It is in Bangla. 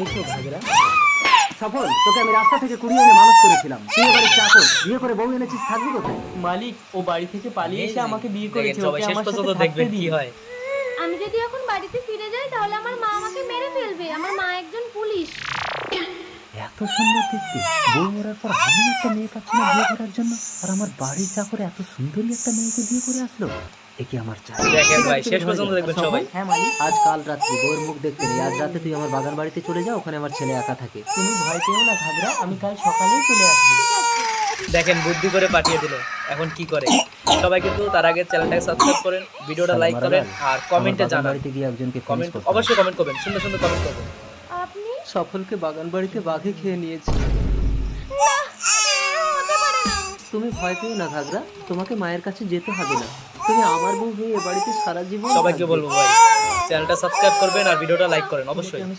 এসো ঘাগরা। সফল, তোকে আমি রাস্তা থেকে কুড়িয়ে এনে মানুষ করেছিলাম, তুই এবারে চাকর, বিয়ে করে বউ এনেছিস, থাকবি কোথায়? মালিক, ও বাড়ি থেকে পালিয়ে এসে আমাকে বিয়ে দেখেন, করেছে, সবাই ওকে শেষ আমার পর্যন্ত সাথে দেখবেন থাকতে কি দিন। হয়। আমি যদি এখন বাড়িতে ফিরে যাই তাহলে আমার মা আমাকে মেরে ফেলবে। আমার মা একজন পুলিশ। এত সুন্দর দেখতে, বউ মরার পর আমি একটা মেয়ে পাচ্ছি না বিয়ে করার জন্য, আর আমার বাড়ির চাকরে এত সুন্দরী একটা মেয়েকে বিয়ে করে আসলো। একে আমার চাই। দেখেন ঠিক ভাই, আছে, শেষ তুমি পর্যন্ত হয়ে যাও। দেখবেন সফল, সবাই। হ্যাঁ মালিক। আজ কাল রাত্রি বউয়ের মুখ দেখতে নেই, আজ রাতে তুই আমার বাগান বাড়িতে চলে যাও, ওখানে আমার ছেলে একা থাকে। তুমি ভয় পেও না ঘাগরা, আমি কাল সকালেই চলে আসবো। দেখেন বুদ্ধি করে পাঠিয়ে দিল, এখন কি করে। সবাই কিন্তু তার আগে চ্যানেলটাকে সাবস্ক্রাইব করেন, ভিডিওটা লাইক করেন, আর কমেন্টে আমার বাগান জানান। বাড়িতে গিয়ে একজনকে কমেন্ট ফিনিশ করতে হবে। অবশ্যই কমেন্ট করবেন, সুন্দর সুন্দর কমেন্ট করবেন। আপনি? সফলকে বাগান বাড়িতে বাঘে খেয়ে নিয়েছে। না, হতে পারে না। তুমি ভয় পেও না ঘাগরা, তোমাকে মায়ের কাছে যেতে হবে না, তুমি আমার বউ হয়ে এ বাড়িতে সারা জীবন সবাইকে থাকবে। বলবো ভাই, চ্যানেলটা সাবস্ক্রাইব করবেন আর ভিডিওটা লাইক করেন অবশ্যই। তোমাকে আমি